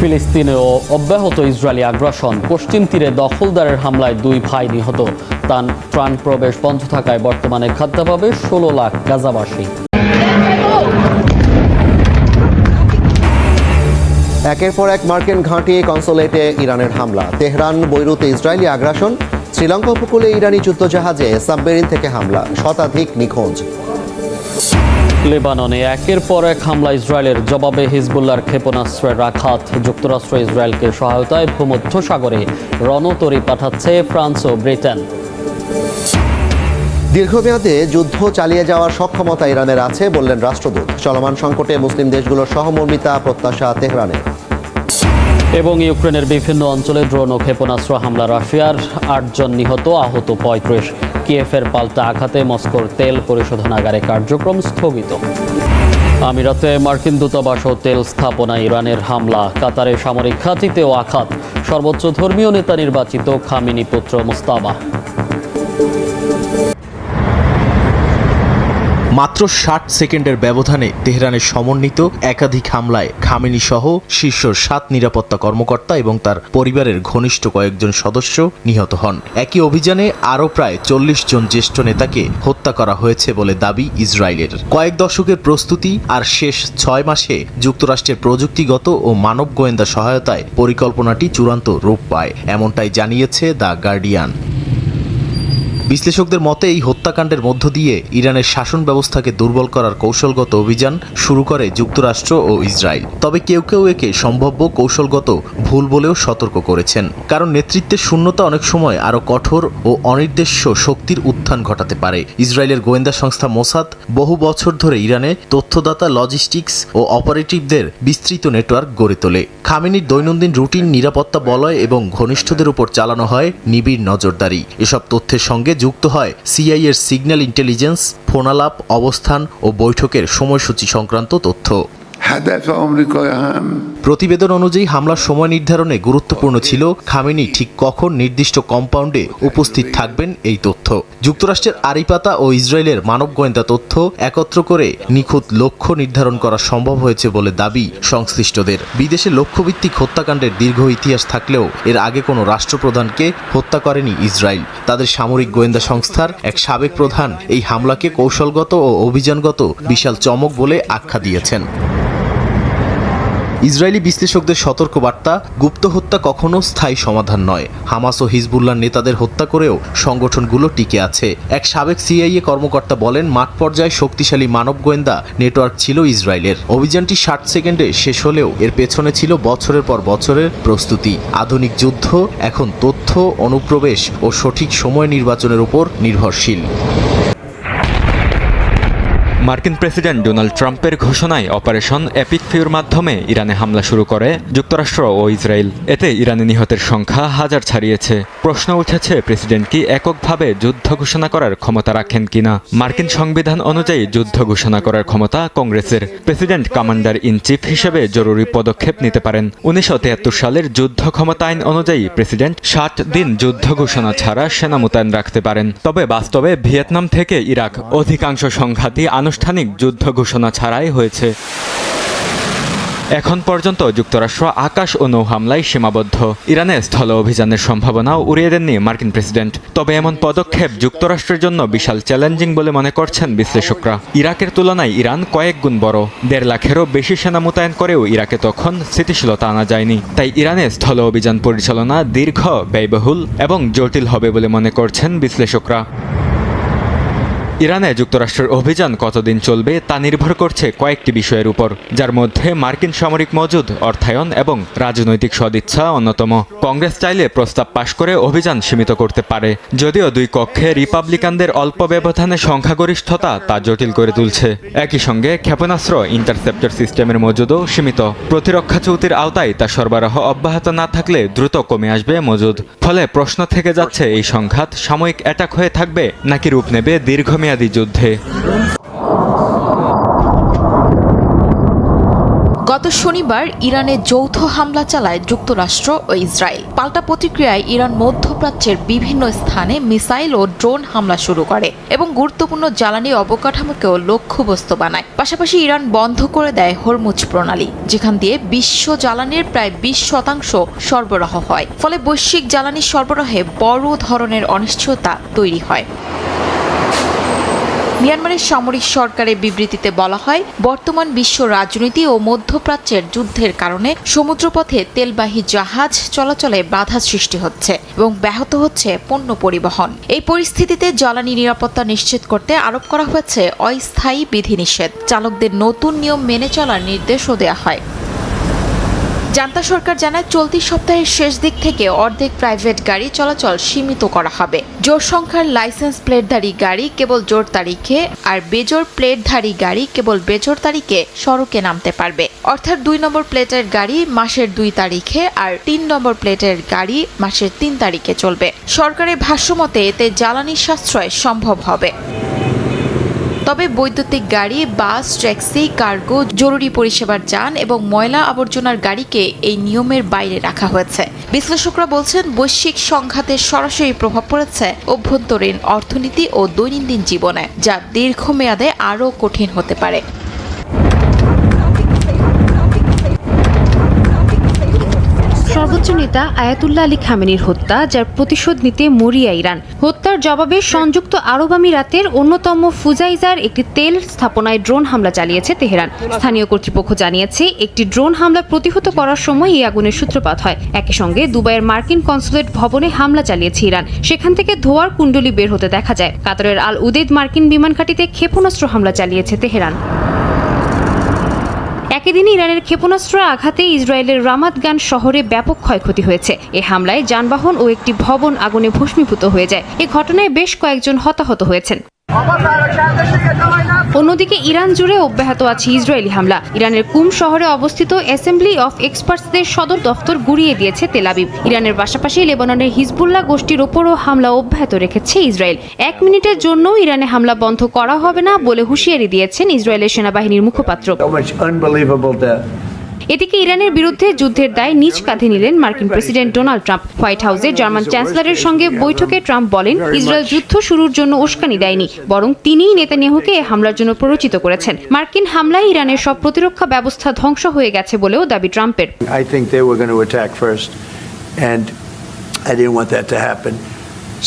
ফিলিস্তিনেও অব্যাহত ইসরায়েলি আগ্রাসন। পশ্চিম তীরে দখলদারের হামলায় 2 ভাই নিহত। ত্রাণ প্রবেশ বন্ধ থাকায় বর্তমানে খাদ্যাভাবে 16 লাখ গাজাবাসী। একের পর এক মার্কিন ঘাঁটি কনসুলেটে ইরানের হামলা। তেহরান, বৈরুতে ইসরায়েলি আগ্রাসন। শ্রীলঙ্কা উপকূলে ইরানি যুদ্ধজাহাজে সাবমেরিন থেকে হামলা, শতাধিক নিখোঁজ। লেবাননে একের পর এক হামলা ইসরায়েলের, জবাবে হিজবুল্লাহর ক্ষেপণাস্ত্রের আঘাত। যুক্তরাষ্ট্র ইসরায়েলকে সহায়তায় ভূমধ্যসাগরে রণতরী পাঠাচ্ছে ফ্রান্স ও ব্রিটেন। দীর্ঘমেয়াদে যুদ্ধ চালিয়ে যাওয়ার সক্ষমতা ইরানের আছে বললেন রাষ্ট্রদূত। চলমান সংকটে মুসলিম দেশগুলোর সহমর্মিতা প্রত্যাশা তেহরানের। এবং ইউক্রেনের বিভিন্ন অঞ্চলে ড্রোন ও ক্ষেপণাস্ত্র হামলা রাশিয়ার, 8 জন নিহত, আহত 35। কিয়েভের পাল্টা আঘাতে মস্কোর তেল পরিশোধনাগারে কার্যক্রম স্থগিত। আমিরাতে মার্কিন দূতাবাস ও তেল স্থাপনা ইরানের হামলা। কাতারে সামরিক ঘাঁটিতেও আঘাত। সর্বোচ্চ ধর্মীয় নেতা নির্বাচিত খামেনি পুত্র মুস্তাবা। মাত্র 60 সেকেন্ডের ব্যবধানে তেহরানের সমন্বিত একাধিক হামলায় খামেনি সহ শীর্ষ 7 নিরাপত্তা কর্মকর্তা এবং তার পরিবারের ঘনিষ্ঠ কয়েকজন সদস্য নিহত হন। একই অভিযানে আরও প্রায় 40 জন জ্যেষ্ঠ নেতাকে হত্যা করা হয়েছে বলে দাবি ইসরায়েলের। কয়েক দশকের প্রস্তুতি আর শেষ 6 মাসে যুক্তরাষ্ট্রের প্রযুক্তিগত ও মানব গোয়েন্দা সহায়তায় পরিকল্পনাটি চূড়ান্ত রূপ পায়, এমনটাই জানিয়েছে দ্য গার্ডিয়ান। বিশ্লেষকদের মতে এই হত্যাকাণ্ডের মধ্য দিয়ে ইরানের শাসন ব্যবস্থাকে দুর্বল করার কৌশলগত অভিযান শুরু করে যুক্তরাষ্ট্র ও ইসরায়েল। তবে কেউ কেউ একে সম্ভাব্য কৌশলগত ভুল বলেও সতর্ক করেছেন, কারণ নেতৃত্বের শূন্যতা অনেক সময় আরও কঠোর ও অনির্দেশ্য শক্তির উত্থান ঘটাতে পারে। ইসরায়েলের গোয়েন্দা সংস্থা মোসাদ বহু বছর ধরে ইরানে তথ্যদাতা, লজিস্টিক্স ও অপারেটিভদের বিস্তৃত নেটওয়ার্ক গড়ে তোলে। খামেনির দৈনন্দিন রুটিন, নিরাপত্তা বলয় এবং ঘনিষ্ঠদের উপর চালানো হয় নিবিড় নজরদারি। এসব তথ্যের সঙ্গে যুক্ত হয় সিআইএর সিগন্যাল ইন্টেলিজেন্স, ফোনালাপ, অবস্থান ও বৈঠকের সময়সূচি সংক্রান্ত তথ্য। প্রতিবেদন অনুযায়ী হামলার সময় নির্ধারণে গুরুত্বপূর্ণ ছিল খামেনি ঠিক কখন নির্দিষ্ট কম্পাউন্ডে উপস্থিত থাকবেন এই তথ্য। যুক্তরাষ্ট্রের আড়িপাতা ও ইসরায়েলের মানব গোয়েন্দা তথ্য একত্র করে নিখুঁত লক্ষ্য নির্ধারণ করা সম্ভব হয়েছে বলে দাবি সংশ্লিষ্টদের। বিদেশে লক্ষ্যভিত্তিক হত্যাকাণ্ডের দীর্ঘ ইতিহাস থাকলেও এর আগে কোনো রাষ্ট্রপ্রধানকে হত্যা করেনি ইসরায়েল। তাদের সামরিক গোয়েন্দা সংস্থার এক সাবেক প্রধান এই হামলাকে কৌশলগত ও অভিযানগত বিশাল চমক বলে আখ্যা দিয়েছেন। ইসরায়েলি বিশ্লেষকদের সতর্কবার্তা, গুপ্ত হত্যা কখনো স্থায়ী সমাধান নয়। হামাস ও হিজবুল্লাহ নেতাদের হত্যা করেও সংগঠনগুলো টিকে আছে। এক সাবেক সিআইএ কর্মকর্তা বলেন, মাঠ পর্যায়ে শক্তিশালী মানব গোয়েন্দা নেটওয়ার্ক ছিল ইসরায়েলের। অভিযানটি 60 সেকেন্ডে শেষ হলেও এর পেছনে ছিল বছরের পর বছরের প্রস্তুতি। আধুনিক যুদ্ধ এখন তথ্য, অনুপ্রবেশ ও সঠিক সময় নির্বাচনের উপর নির্ভরশীল। মার্কিন প্রেসিডেন্ট ডোনাল্ড ট্রাম্পের ঘোষণায় অপারেশন এপিক ফিউর মাধ্যমে ইরানে হামলা শুরু করে যুক্তরাষ্ট্র ও ইসরায়েল। এতে ইরানি নিহতের সংখ্যা 1000 ছাড়িয়েছে। প্রশ্ন উঠেছে, প্রেসিডেন্ট কি এককভাবে যুদ্ধ ঘোষণা করার ক্ষমতা রাখেন কিনা? মার্কিন সংবিধান অনুযায়ী যুদ্ধ ঘোষণা করার ক্ষমতা কংগ্রেসের। প্রেসিডেন্ট কমান্ডার ইন চিফ হিসেবে জরুরি পদক্ষেপ নিতে পারেন। 1973 সালের যুদ্ধ ক্ষমতা আইন অনুযায়ী প্রেসিডেন্ট 60 দিন যুদ্ধ ঘোষণা ছাড়া সেনা মোতায়েন রাখতে পারেন। তবে বাস্তবে ভিয়েতনাম থেকে ইরাক অধিকাংশ সংঘাতই আনুষ্ঠানিক যুদ্ধ ঘোষণা ছাড়াই হয়েছে। এখন পর্যন্ত যুক্তরাষ্ট্র আকাশ ও নৌ হামলায় সীমাবদ্ধ। ইরানে স্থল অভিযানের সম্ভাবনাও উড়িয়ে দেননি মার্কিন প্রেসিডেন্ট। তবে এমন পদক্ষেপ যুক্তরাষ্ট্রের জন্য বিশাল চ্যালেঞ্জিং বলে মনে করছেন বিশ্লেষকরা। ইরাকের তুলনায় ইরান কয়েক গুণ বড়। 1.5 লাখেরও বেশি সেনা মোতায়েন করেও ইরাকে তখন স্থিতিশীলতা আনা যায়নি। তাই ইরানে স্থল অভিযান পরিচালনা দীর্ঘ, ব্যয়বহুল এবং জটিল হবে বলে মনে করছেন বিশ্লেষকরা। ইরানে যুক্তরাষ্ট্রের অভিযান কতদিন চলবে তা নির্ভর করছে কয়েকটি বিষয়ের উপর, যার মধ্যে মার্কিন সামরিক মজুদ, অর্থায়ন এবং রাজনৈতিক সদিচ্ছা অন্যতম। কংগ্রেস চাইলে প্রস্তাব পাশ করে অভিযান সীমিত করতে পারে, যদিও দুই কক্ষে রিপাবলিকানদের অল্প ব্যবধানে সংখ্যাগরিষ্ঠতা তা জটিল করে তুলছে। একই সঙ্গে ক্ষেপণাস্ত্র, ইন্টারসেপ্টর সিস্টেমের মজুদও সীমিত। প্রতিরক্ষা চুক্তির আওতায় তা সরবরাহ অব্যাহত না থাকলে দ্রুত কমে আসবে মজুদ। ফলে প্রশ্ন থেকে যাচ্ছে, এই সংঘাত সাময়িক অ্যাটাক হয়ে থাকবে নাকি রূপ নেবে দীর্ঘমেয়াদী যুদ্ধে। গত গত শনিবার ইরানে যৌথ হামলা চালায় যুক্তরাষ্ট্র ও ইসরায়েল। পাল্টা প্রতিক্রিয়ায় ইরান মধ্যপ্রাচ্যের বিভিন্ন স্থানে মিসাইল ও ড্রোন হামলা শুরু করে এবং গুরুত্বপূর্ণ জ্বালানি অবকাঠামোকেও লক্ষ্যবস্তু বানায়। পাশাপাশি ইরান বন্ধ করে দেয় হরমুজ প্রণালী, যেখান দিয়ে বিশ্ব জ্বালানির প্রায় 20% সরবরাহ হয়। ফলে বৈশ্বিক জ্বালানি সরবরাহে বড় ধরনের অনিশ্চয়তা তৈরি হয়। মিয়ানমারের সামরিক সরকারের বিবৃতিতে বলা হয়, বর্তমান বিশ্ব রাজনীতি ও মধ্যপ্রাচ্যের যুদ্ধের কারণে সমুদ্রপথে তেলবাহী জাহাজ চলাচলে বাধা সৃষ্টি হচ্ছে এবং ব্যাহত হচ্ছে পণ্য পরিবহন। এই পরিস্থিতিতে জ্বালানি নিরাপত্তা নিশ্চিত করতে আরোপ করা হয়েছে অস্থায়ী বিধিনিষেধ। চালকদের নতুন নিয়ম মেনে চলার নির্দেশও দেওয়া হয়। জান্তা সরকার জানায়, চলতি সপ্তাহের শেষ দিক থেকে অর্ধেক প্রাইভেট গাড়ি চলাচল সীমিত করা হবে। জোর সংখ্যার লাইসেন্স প্লেটধারী গাড়ি কেবল জোর তারিখে আর বেজোর প্লেটধারী গাড়ি কেবল বেজোর তারিখে সড়কে নামতে পারবে। অর্থাৎ 2 নম্বর প্লেটের গাড়ি মাসের 2 তারিখে আর 3 নম্বর প্লেটের গাড়ি মাসের 3 তারিখে চলবে। সরকারের ভাষ্যমতে এতে জ্বালানি সাশ্রয় সম্ভব হবে। তবে বৈদ্যুতিক গাড়ি, বাস, ট্যাক্সি, কার্গো, জরুরি পরিষেবার যান এবং ময়লা আবর্জনার গাড়িকে এই নিয়মের বাইরে রাখা হয়েছে। বিশ্লেষকরা বলছেন, বৈশ্বিক সংঘাতের সরাসরি প্রভাব পড়েছে অভ্যন্তরীণ অর্থনীতি ও দৈনন্দিন জীবনে, যা দীর্ঘমেয়াদে আরও কঠিন হতে পারে। সর্বোচ্চ নেতা আয়াতুল্লাহ আলী খামেনির হত্যা, যার প্রতিশোধ নিতে মরিয়া ইরান। হত্যার জবাবে সংযুক্ত আরব আমিরাতের অন্যতম ফুজাইজার একটি তেল স্থাপনায় ড্রোন হামলা চালিয়েছে তেহরান। স্থানীয় কর্তৃপক্ষ জানিয়েছে, একটি ড্রোন হামলা প্রতিহত করার সময় এই আগুনের সূত্রপাত হয়। একই সঙ্গে দুবাইয়ের মার্কিন কনসুলেট ভবনে হামলা চালিয়েছে ইরান। সেখান থেকে ধোঁয়ার কুণ্ডলী বের হতে দেখা যায়। কাতারের আল উদেদ মার্কিন বিমান ঘাঁটিতে ক্ষেপণাস্ত্র হামলা চালিয়েছে তেহরান। একই দিন ইরানের ক্ষেপণাস্ত্র আঘাতে ইসরায়েলের রামাত গান শহরে ব্যাপক ক্ষয়ক্ষতি হয়েছে। এ হামলায় যানবাহন ও একটি ভবন আগুনে ভস্মীভূত হয়ে যায়। এ ঘটনায় বেশ কয়েকজন হতাহত হয়েছেন। অন্যদিকে ইরান জুড়ে অব্যাহত আছে ইসরায়েলি হামলা। ইরানের কুম শহরে অবস্থিত অ্যাসেম্বলি অফ এক্সপার্টসদের সদর দফতর গুড়িয়ে দিয়েছে তেল আবিব। ইরানের পাশাপাশি লেবাননের হিজবুল্লাহ গোষ্ঠীর ওপরও হামলা অব্যাহত রেখেছে ইসরায়েল। 1 মিনিটের জন্য ইরানে হামলা বন্ধ করা হবে না বলে হুঁশিয়ারি দিয়েছেন ইসরায়েলের সেনাবাহিনীর মুখপাত্র। এদিকে ইরানের বিরুদ্ধে যুদ্ধের দায় নিজ কাঁধে নিলেন মার্কিন প্রেসিডেন্ট ডোনাল্ড ট্রাম্প। হোয়াইট হাউসে জার্মান চ্যান্সেলরের সঙ্গে বৈঠকে ট্রাম্প বলেন, ইসরায়েল যুদ্ধ শুরুর জন্য উস্কানি দেয়নি, বরং তিনিই নেতানিয়াহুকে এই হামলার জন্য প্ররোচিত করেছেন। মার্কিন হামলায় ইরানের সব প্রতিরক্ষা ব্যবস্থা ধ্বংস হয়ে গেছে বলেও দাবি ট্রাম্পের।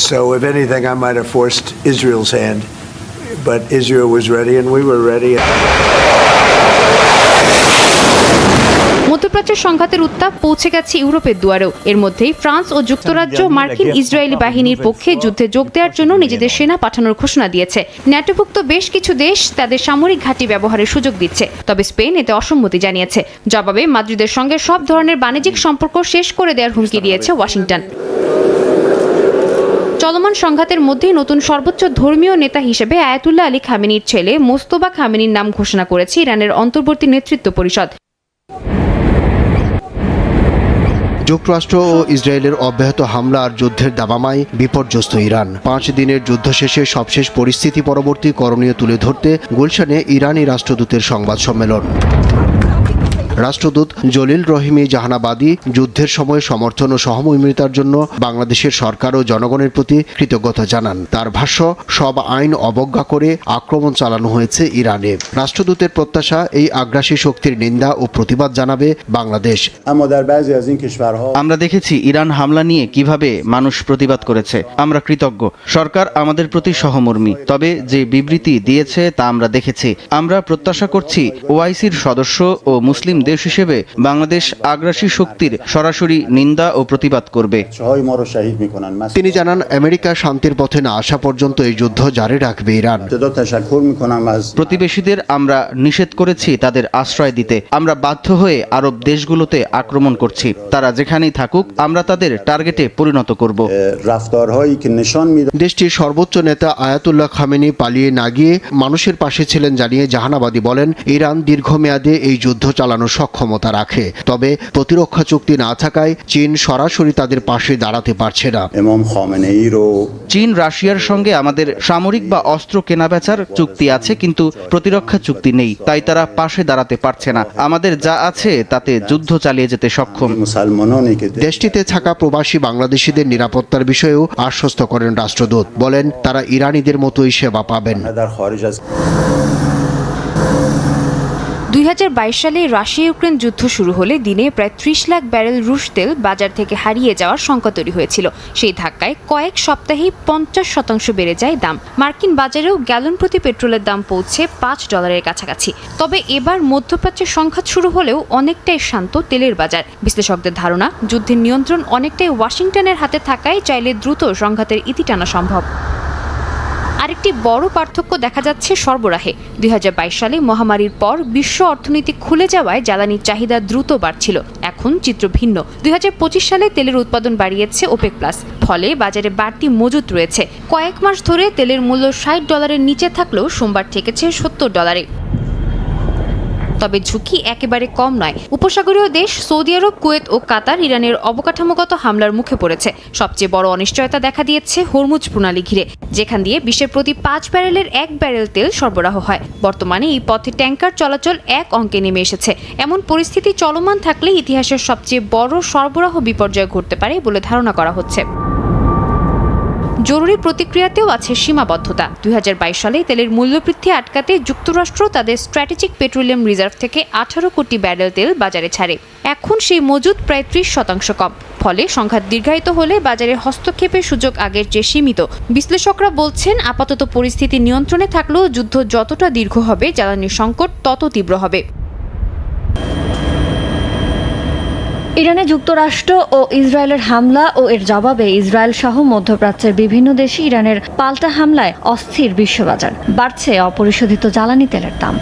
So if anything, I might have forced Israel's hand, but Israel was ready and we were ready. মধ্যপ্রাচ্যের সংঘাতের উত্তাপ পৌঁছে গেছে ইউরোপের দুয়ারেও। এর মধ্যেই ফ্রান্স ও যুক্তরাজ্য মার্কিন ইসরায়েলি বাহিনীর পক্ষে যুদ্ধে যোগ দেওয়ার জন্য নিজেদের সেনা পাঠানোর ঘোষণা দিয়েছে। ন্যাটোভুক্ত বেশ কিছু দেশ তাদের সামরিক ঘাঁটি ব্যবহারের সুযোগ দিচ্ছে, তবে স্পেন এতে অসম্মতি জানিয়েছে। জবাবে মাদ্রিদের সঙ্গে সব ধরনের বাণিজ্যিক সম্পর্ক শেষ করে দেওয়ার হুমকি দিয়েছে ওয়াশিংটন। চলমান সংঘাতের মধ্যেই নতুন সর্বোচ্চ ধর্মীয় নেতা হিসেবে আয়াতুল্লাহ আলী খামেনির ছেলে মোস্তফা খামেনির নাম ঘোষণা করেছে ইরানের অন্তর্বর্তী নেতৃত্ব পরিষদ। যুক্তরাষ্ট্র ও ইসরায়েলের অব্যাহত হামলা আর যুদ্ধের দাবামায় বিপর্যস্ত ইরান। 5 দিনের যুদ্ধ শেষে সবশেষ পরিস্থিতি পরবর্তী করণীয় তুলে ধরতে গুলশানে ইরানি রাষ্ট্রদূতের সংবাদ সম্মেলন। রাষ্ট্রদূত জলিল রহিমি জাহানাবাদী যুদ্ধের সময় সমর্থন ও সহমর্মিতার জন্য বাংলাদেশের সরকার ও জনগণের প্রতি কৃতজ্ঞতা জানান। তার ভাষ্য, সব আইন অবজ্ঞা করে আক্রমণ চালানো হয়েছে ইরানে। রাষ্ট্রদূতের প্রত্যাশা, এই আগ্রাসী শক্তির নিন্দা ও প্রতিবাদ জানাবে বাংলাদেশ। আমরা দেখেছি ইরান হামলা নিয়ে কিভাবে মানুষ প্রতিবাদ করেছে। আমরা কৃতজ্ঞ। সরকার আমাদের প্রতি সহমর্মী, তবে যে বিবৃতি দিয়েছে তা আমরা দেখেছি। আমরা প্রত্যাশা করছি ওআইসির সদস্য ও মুসলিম দেশ হিসেবে বাংলাদেশ আগ্রাসী শক্তির সরাসরি নিন্দা ও প্রতিবাদ করবে। তিনি জানান, আমেরিকা শান্তির পথে না আসা পর্যন্ত এই যুদ্ধ জারি রাখবে ইরান। প্রতিবেশীদের আমরা নিষেধ করেছি তাদের আশ্রয় দিতে। আমরা বাধ্য হয়ে আরব দেশগুলোতে আক্রমণ করছি। তারা যেখানেই থাকুক, আমরা তাদের টার্গেটে পরিণত করব। দেশটির সর্বোচ্চ নেতা আয়াতুল্লাহ খামেনি পালিয়ে না গিয়ে মানুষের পাশে ছিলেন জানিয়ে জাহানাবাদী বলেন, ইরান দীর্ঘমেয়াদে এই যুদ্ধ চালানো সক্ষমতা রাখে। তবে প্রতিরক্ষা চুক্তি না থাকায় চীন সরাসরি তাদের পাশে দাঁড়াতে পারছে না। চীন রাশিয়ার সঙ্গে আমাদের সামরিক বা অস্ত্র কেনাবেচার চুক্তি আছে, কিন্তু প্রতিরক্ষা চুক্তি নেই, তাই তারা পাশে দাঁড়াতে পারছে না। আমাদের যা আছে তাতে যুদ্ধ চালিয়ে যেতে সক্ষম। দেশটিতে থাকা প্রবাসী বাংলাদেশিদের নিরাপত্তার বিষয়েও আশ্বস্ত করেন রাষ্ট্রদূত। বলেন তারা ইরানিদের মতোই সেবা পাবেন। 2022 সালে রাশিয়া ইউক্রেন যুদ্ধ শুরু হলে দিনে প্রায় 30 লাখ ব্যারেল রুশ তেল বাজার থেকে হারিয়ে যাওয়ার শঙ্কা তৈরি হয়েছিল। সেই ধাক্কায় কয়েক সপ্তাহেই 50% বেড়ে যায় দাম। মার্কিন বাজারেও গ্যালন প্রতি পেট্রোলের দাম পৌঁছে $5 কাছাকাছি। তবে এবার মধ্যপ্রাচ্যের সংঘাত শুরু হলেও অনেকটাই শান্ত তেলের বাজার। বিশ্লেষকদের ধারণা, যুদ্ধের নিয়ন্ত্রণ অনেকটাই ওয়াশিংটনের হাতে থাকায় চাইলে দ্রুত সংঘাতের ইতি টানা সম্ভব। আরেকটি বড় পার্থক্য দেখা যাচ্ছে সরবরাহে। 2022 সালে মহামারীর পর বিশ্ব অর্থনীতি খুলে যাওয়ায় জ্বালানির চাহিদা দ্রুত বাড়ছিল। এখন চিত্র ভিন্ন। 2025 সালে তেলের উৎপাদন বাড়িয়েছে ওপেক প্লাস, ফলে বাজারে বাড়তি মজুত রয়েছে। কয়েক মাস ধরে তেলের মূল্য $60 নিচে থাকলেও সোমবার ঠেকেছে $70। তবে ঝুঁকি একেবারে কম নয়। উপসাগরীয় দেশ সৌদি আরব, কুয়েত ও কাতার ইরানের অবকাঠামোগত হামলার মুখে পড়েছে। সবচেয়ে বড় অনিশ্চয়তা দেখা দিয়েছে হরমুজ প্রণালী ঘিরে, যেখান দিয়ে বিশ্বের প্রতি 5 ব্যারেলের 1 ব্যারেল তেল সরবরাহ হয়। বর্তমানে এই পথে ট্যাঙ্কার চলাচল 1 অঙ্কে নেমে এসেছে। এমন পরিস্থিতি চলমান থাকলে ইতিহাসের সবচেয়ে বড় সরবরাহ বিপর্যয় ঘটতে পারে বলে ধারণা করা হচ্ছে। জরুরি প্রতিক্রিয়াতেও আছে সীমাবদ্ধতা। 2022 সালে তেলের মূল্যবৃদ্ধি আটকাতে যুক্তরাষ্ট্র তাদের স্ট্র্যাটেজিক পেট্রোলিয়াম রিজার্ভ থেকে 18 কোটি ব্যারেল তেল বাজারে ছাড়ে। এখন সেই মজুদ প্রায় 30% কম। ফলে সংঘাত দীর্ঘায়িত হলে বাজারে হস্তক্ষেপের সুযোগ আগের চেয়ে সীমিত। বিশ্লেষকরা বলছেন, আপাতত পরিস্থিতি নিয়ন্ত্রণে থাকলেও যুদ্ধ যতটা দীর্ঘ হবে, জ্বালানির সংকট তত তীব্র হবে। ইরানে যুক্তরাষ্ট্র ও ইসরায়েলের হামলা ও এর জবাবে ইসরায়েল সহ মধ্যপ্রাচ্যের বিভিন্ন দেশে ইরানের পাল্টা হামলায় অস্থির বিশ্ববাজার। বাড়ছে অপরিশোধিত জ্বালানি তেলের দাম।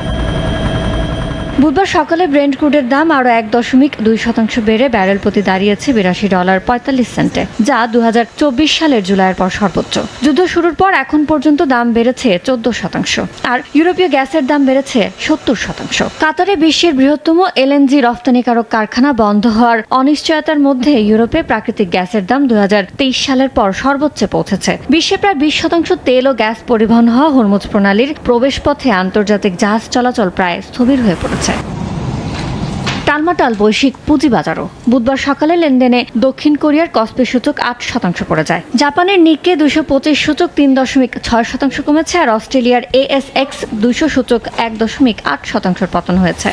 বুধবার সকালে ব্রেন্ট ক্রুডের দাম আরও 1.2% বেড়ে ব্যারেল প্রতি দাঁড়িয়েছে $82.45, যা 2024 সালের জুলাইয়ের পর সর্বোচ্চ। যুদ্ধ শুরুর পর এখন পর্যন্ত দাম বেড়েছে 14%, আর ইউরোপীয় গ্যাসের দাম বেড়েছে 70%। কাতারে বিশ্বের বৃহত্তম এলএনজি রফতানিকারক কারখানা বন্ধ হওয়ার অনিশ্চয়তার মধ্যে ইউরোপে প্রাকৃতিক গ্যাসের দাম 2023 সালের পর সর্বোচ্চে পৌঁছেছে। বিশ্বে প্রায় 20% তেল ও গ্যাস পরিবহন হওয়া হরমুজ প্রণালীর প্রবেশপথে আন্তর্জাতিক জাহাজ চলাচল প্রায় স্থবির হয়ে পড়েছে। টালমাটাল বৈশ্বিক পুঁজিবাজারও। বুধবার সকালে লেনদেনে দক্ষিণ কোরিয়ার কসপি সূচক 8% পড়ে যায়। জাপানের নিক্কে 225 সূচক 3.6% কমেছে, আর অস্ট্রেলিয়ার ASX 200 সূচক 1.8% পতন হয়েছে।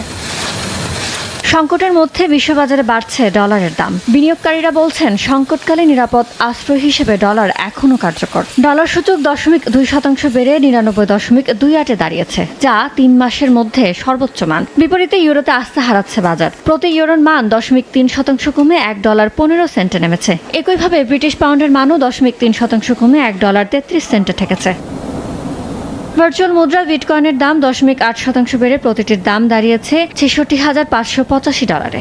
সংকটের মধ্যে বিশ্ববাজারে বাড়ছে ডলারের দাম। বিনিয়োগকারীরা বলছেন, সংকটকালে নিরাপদ আশ্রয় হিসেবে ডলার এখনও কার্যকর। ডলার সূচক 0.2% বেড়ে 99.28 দাঁড়িয়েছে, যা 3 মাসের মধ্যে সর্বোচ্চ মান। বিপরীতে ইউরোতে আস্থা হারাচ্ছে বাজার। প্রতি ইউরোর মান 0.3% কমে $1.15 নেমেছে। একইভাবে ব্রিটিশ পাউন্ডের মানও 0.3% কমে $1.33 ঠেকেছে। ভার্চুয়াল মুদ্রা বিটকয়েনের দাম 0.8% বেড়ে প্রতিটির দাম দাঁড়িয়েছে $66,585।